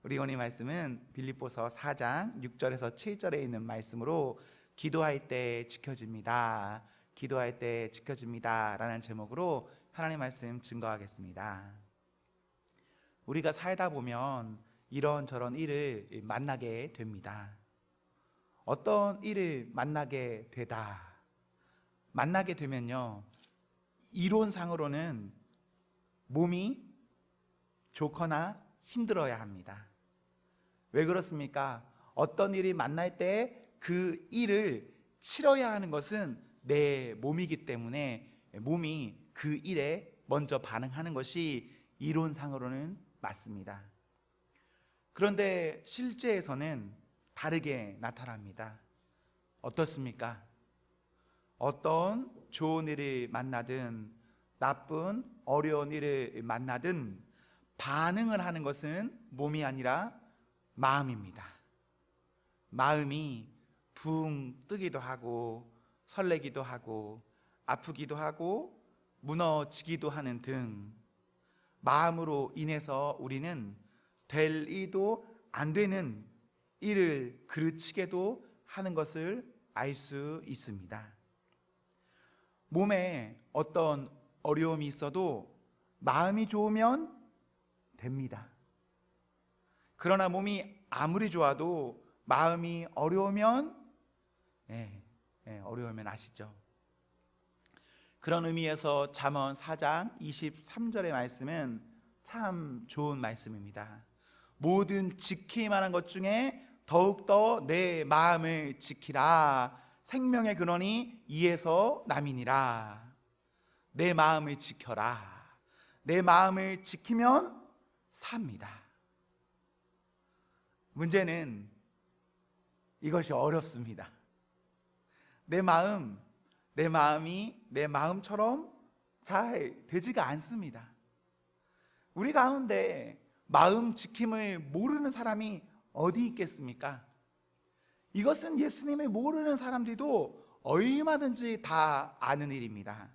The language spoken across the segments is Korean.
우리 오늘 말씀은 빌립보서 4장 6절에서 7절에 있는 말씀으로 기도할 때 지켜집니다. 기도할 때 지켜집니다 라는 제목으로 하나님 말씀 증거하겠습니다. 우리가 살다 보면 이런저런 일을 만나게 됩니다. 어떤 일을 만나게 되면요, 이론상으로는 몸이 좋거나 힘들어야 합니다. 왜 그렇습니까? 어떤 일이 만날 때 그 일을 치러야 하는 것은 내 몸이기 때문에 몸이 그 일에 먼저 반응하는 것이 이론상으로는 맞습니다. 그런데 실제에서는 다르게 나타납니다. 어떻습니까? 어떤 좋은 일을 만나든 나쁜 어려운 일을 만나든 반응을 하는 것은 몸이 아니라 마음입니다. 마음이 붕 뜨기도 하고 설레기도 하고 아프기도 하고 무너지기도 하는 등 마음으로 인해서 우리는 될 일도 안 되는 일을 그르치게도 하는 것을 알 수 있습니다. 몸에 어떤 어려움이 있어도 마음이 좋으면 됩니다. 그러나 몸이 아무리 좋아도 마음이 어려우면 어려우면 아시죠? 그런 의미에서 잠언 4장 23절의 말씀은 참 좋은 말씀입니다. 모든 지킬 만한 것 중에 더욱더 내 마음을 지키라. 생명의 근원이 이에서 남이니라. 내 마음을 지켜라. 내 마음을 지키면 삽니다. 문제는 이것이 어렵습니다. 내 마음이 내 마음처럼 잘 되지가 않습니다. 우리 가운데 마음 지킴을 모르는 사람이 어디 있겠습니까? 이것은 예수님을 모르는 사람들도 얼마든지 다 아는 일입니다.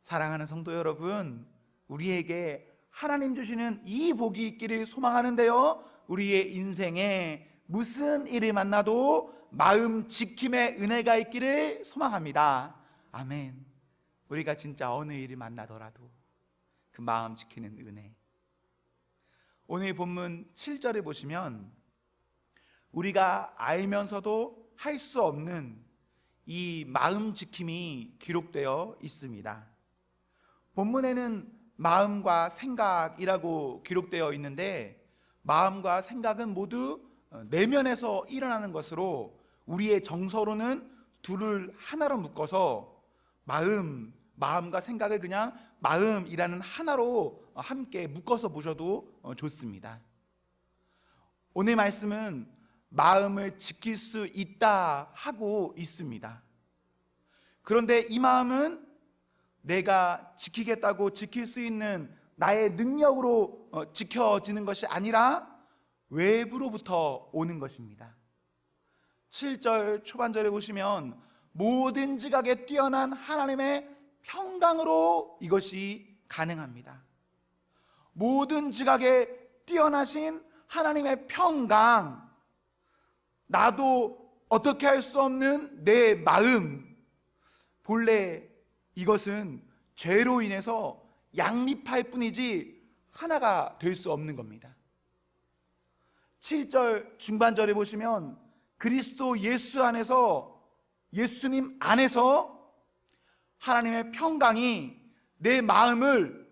사랑하는 성도 여러분, 우리에게 하나님 주시는 이 복이 있기를 소망하는데요, 우리의 인생에 무슨 일을 만나도 마음 지킴의 은혜가 있기를 소망합니다. 아멘. 우리가 진짜 어느 일을 만나더라도 그 마음 지키는 은혜. 오늘 본문 7절에 보시면 우리가 알면서도 할 수 없는 이 마음 지킴이 기록되어 있습니다. 본문에는 마음과 생각이라고 기록되어 있는데, 마음과 생각은 모두 내면에서 일어나는 것으로 우리의 정서로는 둘을 하나로 묶어서 마음과 생각을 그냥 마음이라는 하나로 함께 묶어서 보셔도 좋습니다. 오늘 말씀은 마음을 지킬 수 있다 하고 있습니다. 그런데 이 마음은 내가 지키겠다고 지킬 수 있는 나의 능력으로 지켜지는 것이 아니라 외부로부터 오는 것입니다. 7절 초반절에 보시면 모든 지각에 뛰어난 하나님의 평강으로 이것이 가능합니다. 모든 지각에 뛰어나신 하나님의 평강, 나도 어떻게 할 수 없는 내 마음, 본래 이것은 죄로 인해서 양립할 뿐이지 하나가 될 수 없는 겁니다. 7절 중반절에 보시면 그리스도 예수 안에서, 예수님 안에서 하나님의 평강이 내 마음을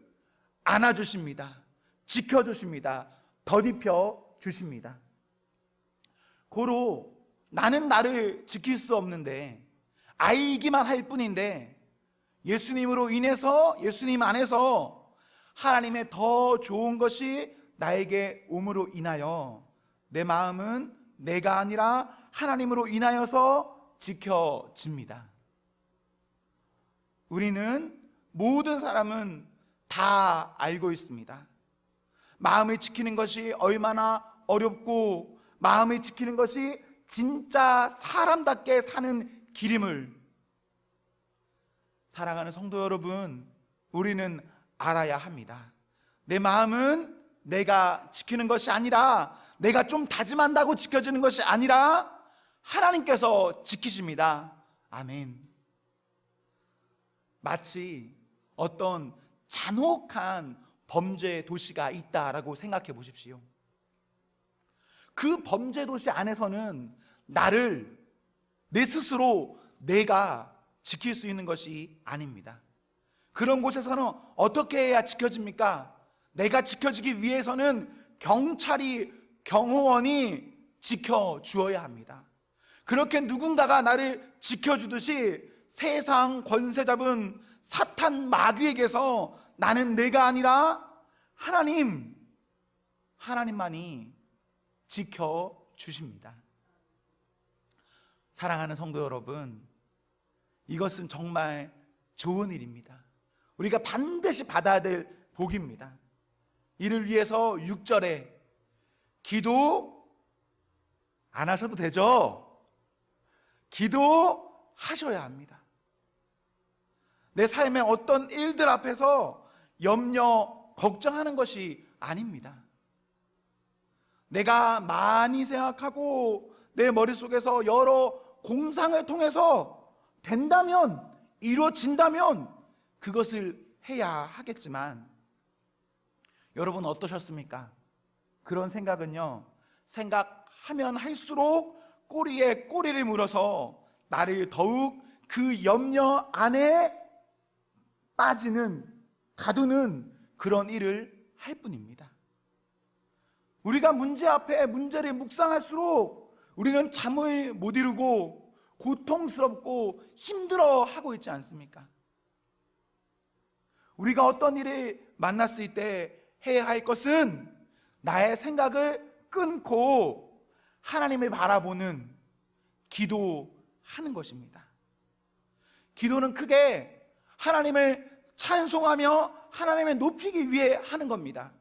안아주십니다. 지켜주십니다. 덧입혀 주십니다. 고로 나는 나를 지킬 수 없는데, 알기만 할 뿐인데, 예수님으로 인해서, 예수님 안에서 하나님의 더 좋은 것이 나에게 옴으로 인하여 내 마음은 내가 아니라 하나님으로 인하여서 지켜집니다. 우리는, 모든 사람은 다 알고 있습니다. 마음을 지키는 것이 얼마나 어렵고 마음을 지키는 것이 진짜 사람답게 사는 길임을, 사랑하는 성도 여러분, 우리는 알아야 합니다. 내 마음은 내가 지키는 것이 아니라, 내가 좀 다짐한다고 지켜지는 것이 아니라 하나님께서 지키십니다. 아멘. 마치 어떤 잔혹한 범죄 도시가 있다라고 생각해 보십시오. 그 범죄 도시 안에서는 나를, 내 스스로 내가 지킬 수 있는 것이 아닙니다. 그런 곳에서는 어떻게 해야 지켜집니까? 내가 지켜지기 위해서는 경찰이, 경호원이 지켜주어야 합니다. 그렇게 누군가가 나를 지켜주듯이 세상 권세 잡은 사탄 마귀에게서 나는 내가 아니라 하나님만이 지켜주십니다. 사랑하는 성도 여러분, 이것은 정말 좋은 일입니다. 우리가 반드시 받아야 될 복입니다. 이를 위해서 6절에 기도 안 하셔도 되죠? 기도하셔야 합니다. 내 삶의 어떤 일들 앞에서 염려, 걱정하는 것이 아닙니다. 내가 많이 생각하고 내 머릿속에서 여러 공상을 통해서 된다면, 이루어진다면 그것을 해야 하겠지만, 여러분 어떠셨습니까? 그런 생각은요, 생각하면 할수록 꼬리에 꼬리를 물어서 나를 더욱 그 염려 안에 가두는 그런 일을 할 뿐입니다. 우리가 문제 앞에 문제를 묵상할수록 우리는 잠을 못 이루고 고통스럽고 힘들어하고 있지 않습니까? 우리가 어떤 일을 만났을 때 해야 할 것은 나의 생각을 끊고 하나님을 바라보는 기도하는 것입니다. 기도는 크게 하나님을 찬송하며 하나님을 높이기 위해 하는 겁니다.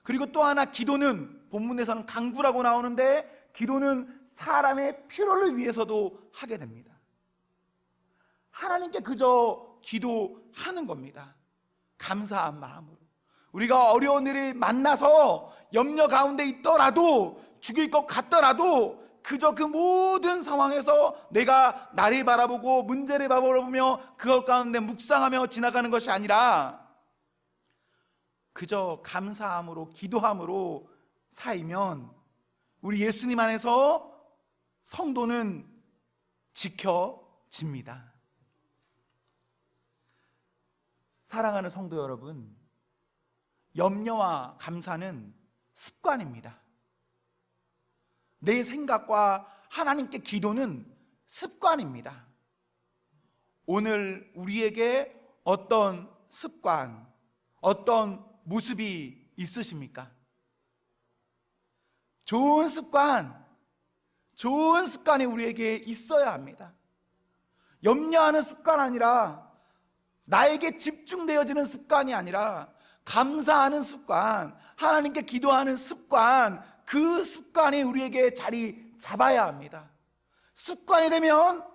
그리고 또 하나, 기도는 본문에서는 간구라고 나오는데, 기도는 사람의 필요를 위해서도 하게 됩니다. 하나님께 그저 기도하는 겁니다. 감사한 마음으로. 우리가 어려운 일을 만나서 염려 가운데 있더라도, 죽일 것 같더라도 그저 그 모든 상황에서 내가 나를 바라보고 문제를 바라보며 그것 가운데 묵상하며 지나가는 것이 아니라 그저 감사함으로, 기도함으로 살면 우리 예수님 안에서 성도는 지켜집니다. 사랑하는 성도 여러분, 염려와 감사는 습관입니다. 내 생각과 하나님께 기도는 습관입니다. 오늘 우리에게 어떤 습관, 어떤 모습이 있으십니까? 좋은 습관이 우리에게 있어야 합니다. 염려하는 습관 아니라, 나에게 집중되어지는 습관이 아니라 감사하는 습관, 하나님께 기도하는 습관, 그 습관이 우리에게 자리 잡아야 합니다. 습관이 되면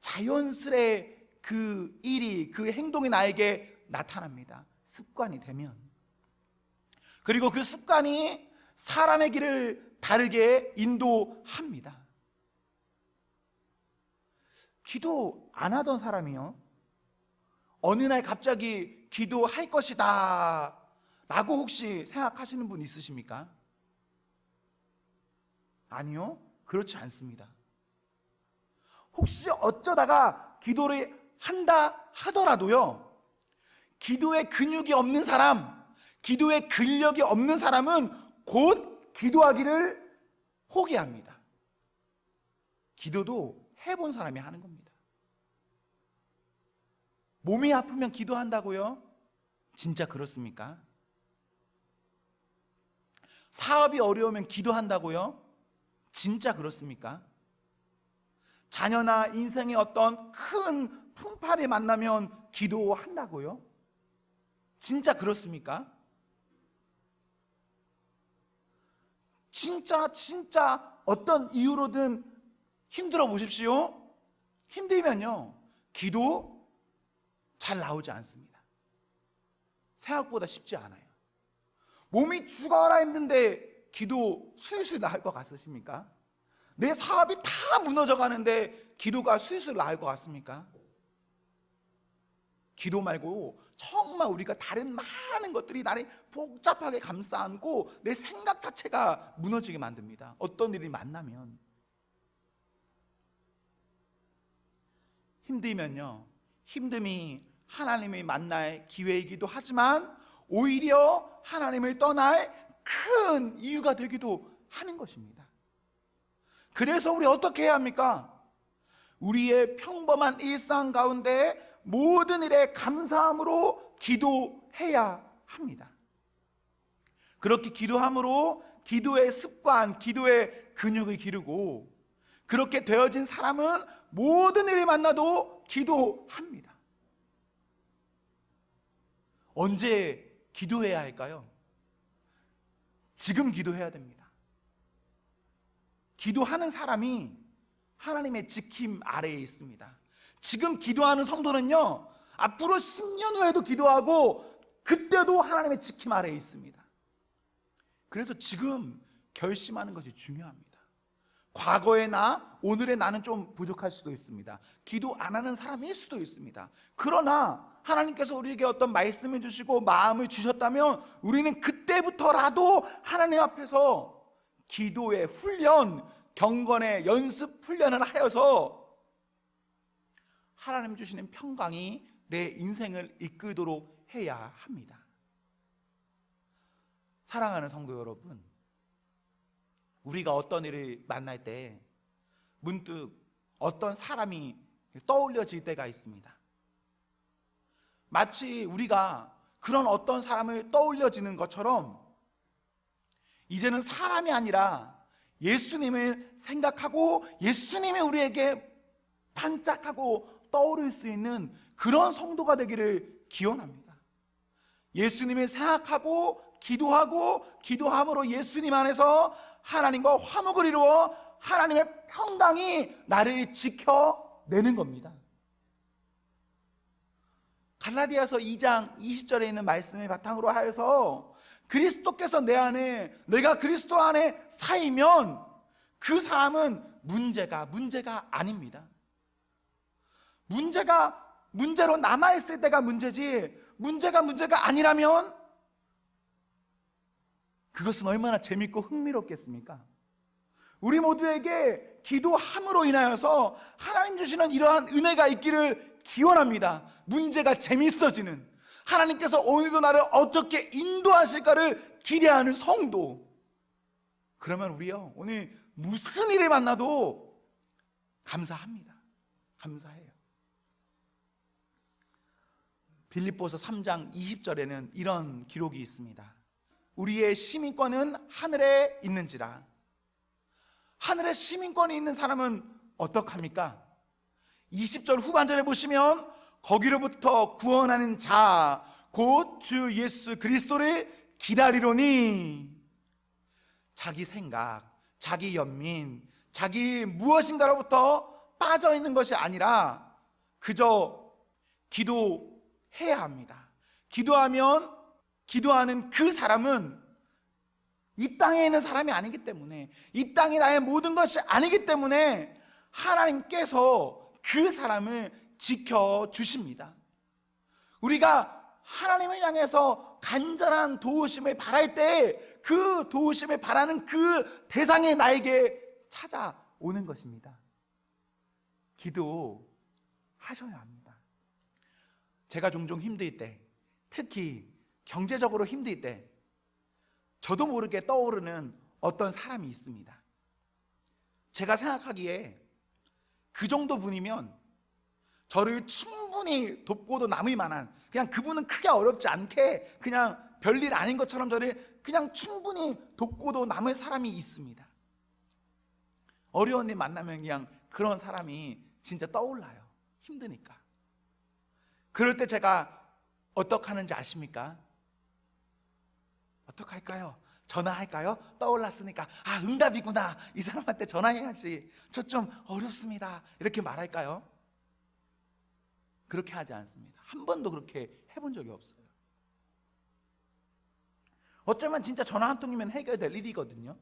자연스레 그 일이, 그 행동이 나에게 나타납니다. 습관이 되면. 그리고 그 습관이 사람의 길을 다르게 인도합니다. 기도 안 하던 사람이요, 어느 날 갑자기 기도할 것이다 라고 혹시 생각하시는 분 있으십니까? 아니요, 그렇지 않습니다. 혹시 어쩌다가 기도를 한다 하더라도요, 기도의 근육이 없는 사람, 기도의 근력이 없는 사람은 곧 기도하기를 포기합니다. 기도도 해본 사람이 하는 겁니다. 몸이 아프면 기도한다고요? 진짜 그렇습니까? 사업이 어려우면 기도한다고요? 진짜 그렇습니까? 자녀나 인생의 어떤 큰 풍파를 만나면 기도한다고요? 진짜 그렇습니까? 진짜 어떤 이유로든 힘들어 보십시오. 힘들면요, 기도 잘 나오지 않습니다. 생각보다 쉽지 않아요. 몸이 죽어라 힘든데 기도 술술 나을 것 같으십니까? 내 사업이 다 무너져 가는데 기도가 술술 나을 것 같습니까? 기도 말고 정말 우리가 다른 많은 것들이 나를 복잡하게 감싸안고 내 생각 자체가 무너지게 만듭니다. 어떤 일이 만나면 힘들면요, 힘듦이 하나님을 만날 기회이기도 하지만 오히려 하나님을 떠날 큰 이유가 되기도 하는 것입니다. 그래서 우리 어떻게 해야 합니까? 우리의 평범한 일상 가운데 모든 일에 감사함으로 기도해야 합니다. 그렇게 기도함으로 기도의 습관, 기도의 근육을 기르고 그렇게 되어진 사람은 모든 일을 만나도 기도합니다. 언제 기도해야 할까요? 지금 기도해야 됩니다. 기도하는 사람이 하나님의 지킴 아래에 있습니다. 지금 기도하는 성도는요, 앞으로 10년 후에도 기도하고 그때도 하나님의 지킴 아래에 있습니다. 그래서 지금 결심하는 것이 중요합니다. 과거의 나, 오늘의 나는 좀 부족할 수도 있습니다. 기도 안 하는 사람일 수도 있습니다. 그러나 하나님께서 우리에게 어떤 말씀을 주시고 마음을 주셨다면 우리는 그때부터라도 하나님 앞에서 기도의 훈련, 경건의 연습 훈련을 하여서 하나님 주시는 평강이 내 인생을 이끌도록 해야 합니다. 사랑하는 성도 여러분, 우리가 어떤 일을 만날 때 문득 어떤 사람이 떠올려질 때가 있습니다. 마치 우리가 그런 어떤 사람을 떠올려지는 것처럼 이제는 사람이 아니라 예수님을 생각하고 예수님이 우리에게 반짝하고 떠오를 수 있는 그런 성도가 되기를 기원합니다. 예수님을 생각하고 기도하고 기도함으로 예수님 안에서 하나님과 화목을 이루어 하나님의 평강이 나를 지켜내는 겁니다. 갈라디아서 2장 20절에 있는 말씀을 바탕으로 하여서 그리스도께서 내 안에, 내가 그리스도 안에 살면 그 사람은 문제가 아닙니다. 문제로 남아있을 때가 문제지, 문제가 아니라면 그것은 얼마나 재밌고 흥미롭겠습니까? 우리 모두에게 기도함으로 인하여서 하나님 주시는 이러한 은혜가 있기를 기원합니다. 문제가 재밌어지는, 하나님께서 오늘도 나를 어떻게 인도하실까를 기대하는 성도. 그러면 우리요, 오늘 무슨 일을 만나도 감사합니다. 감사해요. 빌립보서 3장 20절에는 이런 기록이 있습니다. 우리의 시민권은 하늘에 있는지라. 하늘에 시민권이 있는 사람은 어떡합니까? 20절 후반절에 보시면 거기로부터 구원하는 자 곧 주 예수 그리스도를 기다리로니. 자기 생각, 자기 연민, 자기 무엇인가로부터 빠져있는 것이 아니라 그저 기도해야 합니다. 기도하는 그 사람은 이 땅에 있는 사람이 아니기 때문에, 이 땅이 나의 모든 것이 아니기 때문에 하나님께서 그 사람을 지켜주십니다. 우리가 하나님을 향해서 간절한 도우심을 바랄 때 그 도우심을 바라는 그 대상이 나에게 찾아오는 것입니다. 기도하셔야 합니다. 제가 종종 힘들 때, 특히 경제적으로 힘들 때 저도 모르게 떠오르는 어떤 사람이 있습니다. 제가 생각하기에 그 정도 분이면 저를 충분히 돕고도 남을 만한, 그냥 그분은 크게 어렵지 않게 그냥 별일 아닌 것처럼 저를 그냥 충분히 돕고도 남을 사람이 있습니다. 어려운 일 만나면 그냥 그런 사람이 진짜 떠올라요. 힘드니까. 그럴 때 제가 어떻게 하는지 아십니까? 어떻게 할까요? 전화할까요? 떠올랐으니까 응답이구나, 이 사람한테 전화해야지, 저 좀 어렵습니다, 이렇게 말할까요? 그렇게 하지 않습니다. 한 번도 그렇게 해본 적이 없어요. 어쩌면 진짜 전화 한 통이면 해결될 일이거든요.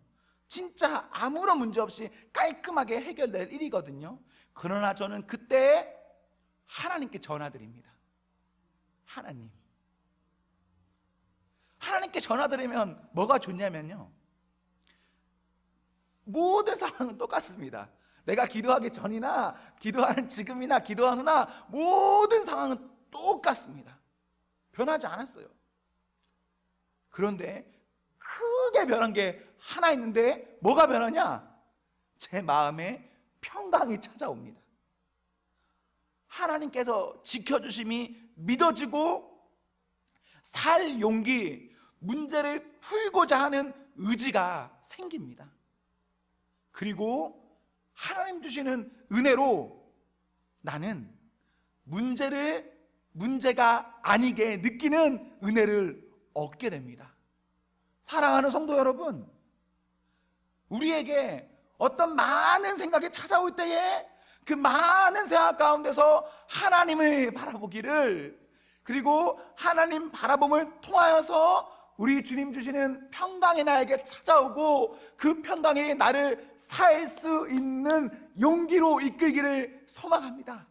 진짜 아무런 문제 없이 깔끔하게 해결될 일이거든요. 그러나 저는 그때 하나님께 전화드립니다. 하나님께 전화드리면 뭐가 좋냐면요, 모든 상황은 똑같습니다. 내가 기도하기 전이나 기도하는 지금이나 기도하는 후나 모든 상황은 똑같습니다. 변하지 않았어요. 그런데 크게 변한 게 하나 있는데, 뭐가 변하냐? 제 마음에 평강이 찾아옵니다. 하나님께서 지켜주심이 믿어지고 살 용기, 문제를 풀고자 하는 의지가 생깁니다. 그리고 하나님 주시는 은혜로 나는 문제가 아니게 느끼는 은혜를 얻게 됩니다. 사랑하는 성도 여러분, 우리에게 어떤 많은 생각이 찾아올 때에 그 많은 생각 가운데서 하나님을 바라보기를, 그리고 하나님 바라봄을 통하여서 우리 주님 주시는 평강이 나에게 찾아오고 그 평강이 나를 살 수 있는 용기로 이끌기를 소망합니다.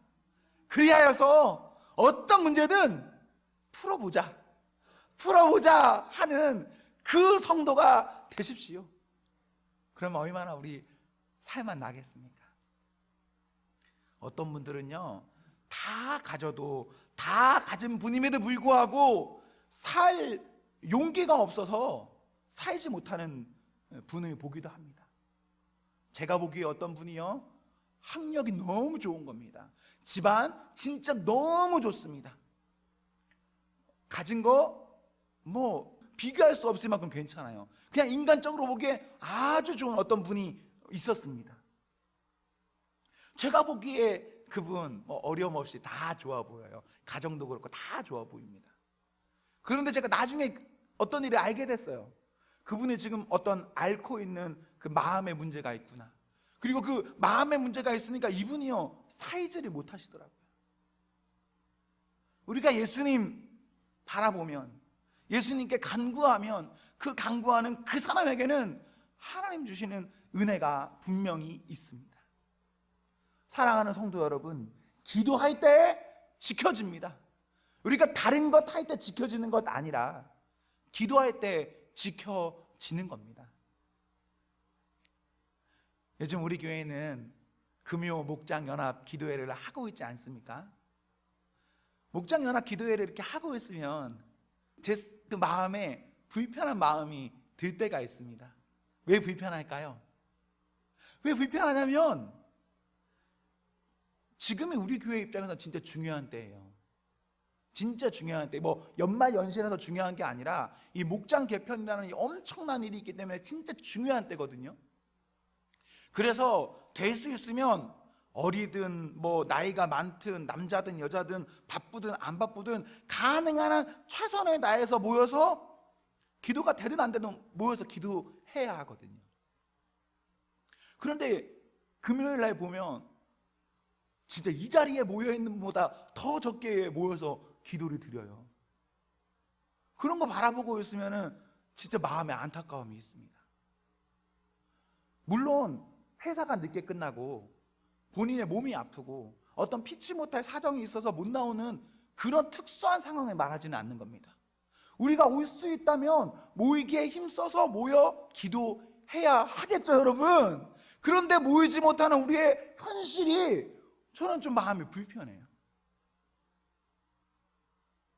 그리하여서 어떤 문제든 풀어보자 하는 그 성도가 되십시오. 그러면 얼마나 우리 살만 나겠습니까? 어떤 분들은요, 다 가져도, 다 가진 분임에도 불구하고 살 용기가 없어서 살지 못하는 분을 보기도 합니다. 제가 보기에 어떤 분이요, 학력이 너무 좋은 겁니다. 집안 진짜 너무 좋습니다. 가진 거 뭐 비교할 수 없을 만큼 괜찮아요. 그냥 인간적으로 보기에 아주 좋은 어떤 분이 있었습니다. 제가 보기에 그분 어려움 없이 다 좋아 보여요. 가정도 그렇고 다 좋아 보입니다. 그런데 제가 나중에 어떤 일을 알게 됐어요. 그분이 지금 어떤 앓고 있는 그 마음의 문제가 있구나. 그리고 그 마음의 문제가 있으니까 이분이요, 살지를 못하시더라고요. 우리가 예수님 바라보면, 예수님께 간구하면 그 간구하는 그 사람에게는 하나님 주시는 은혜가 분명히 있습니다. 사랑하는 성도 여러분, 기도할 때 지켜집니다. 우리가 다른 것 할 때 지켜지는 것 아니라 기도할 때 지켜지는 겁니다. 요즘 우리 교회는 금요 목장연합 기도회를 하고 있지 않습니까? 목장연합 기도회를 이렇게 하고 있으면 제 그 마음에 불편한 마음이 들 때가 있습니다. 왜 불편할까요? 왜 불편하냐면 지금의 우리 교회 입장에서 진짜 중요한 때예요. 진짜 중요한 때, 뭐 연말 연시라서 중요한 게 아니라 이 목장 개편이라는 이 엄청난 일이 있기 때문에 진짜 중요한 때거든요. 그래서 될 수 있으면 어리든 뭐 나이가 많든 남자든 여자든 바쁘든 안 바쁘든 가능한 한 최선을 다해서 모여서, 기도가 되든 안 되든 모여서 기도해야 하거든요. 그런데 금요일 날 보면 진짜 이 자리에 모여 있는 것보다 더 적게 모여서 기도를 드려요. 그런 거 바라보고 있으면은 진짜 마음에 안타까움이 있습니다. 물론 회사가 늦게 끝나고 본인의 몸이 아프고 어떤 피치 못할 사정이 있어서 못 나오는 그런 특수한 상황을 말하지는 않는 겁니다. 우리가 올 수 있다면 모이기에 힘써서 모여 기도해야 하겠죠, 여러분. 그런데 모이지 못하는 우리의 현실이 저는 좀 마음이 불편해요.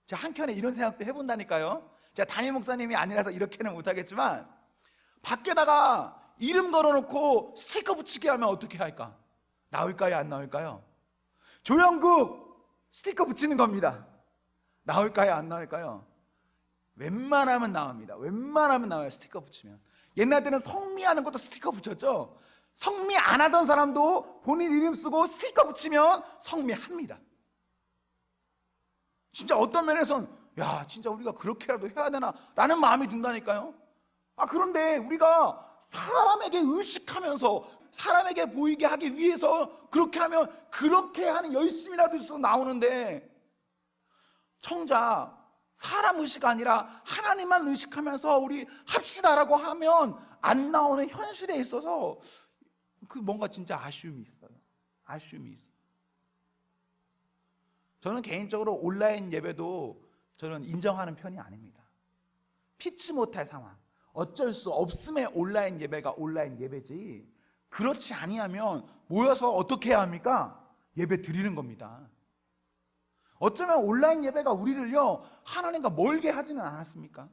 제가 한켠에 이런 생각도 해본다니까요. 제가 담임 목사님이 아니라서 이렇게는 못하겠지만, 밖에다가 이름 걸어놓고 스티커 붙이게 하면 어떻게 할까? 나올까요, 안 나올까요? 조영국 스티커 붙이는 겁니다. 나올까요, 안 나올까요? 웬만하면 나옵니다. 웬만하면 나와요, 스티커 붙이면. 옛날 때는 성미하는 것도 스티커 붙였죠. 성미 안 하던 사람도 본인 이름 쓰고 스티커 붙이면 성미합니다. 진짜 어떤 면에선 야, 진짜 우리가 그렇게라도 해야 되나 라는 마음이 든다니까요. 그런데 우리가 사람에게 의식하면서 사람에게 보이게 하기 위해서 그렇게 하면 그렇게 하는 열심이라도 있어 나오는데, 정작 사람 의식 아니라 하나님만 의식하면서 우리 합시다라고 하면 안 나오는 현실에 있어서 그 뭔가 진짜 아쉬움이 있어요. 아쉬움이 있어요. 저는 개인적으로 온라인 예배도 저는 인정하는 편이 아닙니다. 피치 못할 상황, 어쩔 수 없음의 온라인 예배가 온라인 예배지, 그렇지 아니하면 모여서 어떻게 해야 합니까? 예배 드리는 겁니다. 어쩌면 온라인 예배가 우리를요 하나님과 멀게 하지는 않았습니까?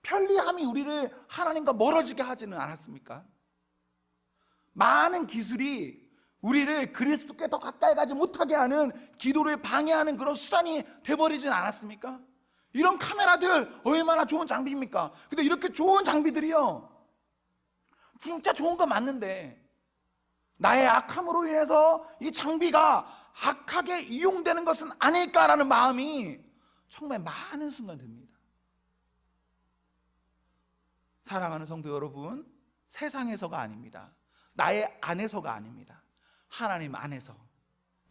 편리함이 우리를 하나님과 멀어지게 하지는 않았습니까? 많은 기술이 우리를 그리스도께 더 가까이 가지 못하게 하는, 기도를 방해하는 그런 수단이 돼버리진 않았습니까? 이런 카메라들 얼마나 좋은 장비입니까? 근데 이렇게 좋은 장비들이요 진짜 좋은 거 맞는데 나의 악함으로 인해서 이 장비가 악하게 이용되는 것은 아닐까라는 마음이 정말 많은 순간 듭니다. 사랑하는 성도 여러분, 세상에서가 아닙니다. 나의 안에서가 아닙니다. 하나님 안에서,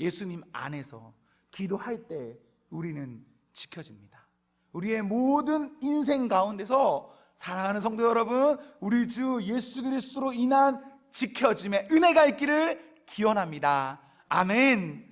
예수님 안에서 기도할 때 우리는 지켜집니다. 우리의 모든 인생 가운데서 사랑하는 성도 여러분, 우리 주 예수 그리스도로 인한 지켜짐의 은혜가 있기를 기원합니다. 아멘.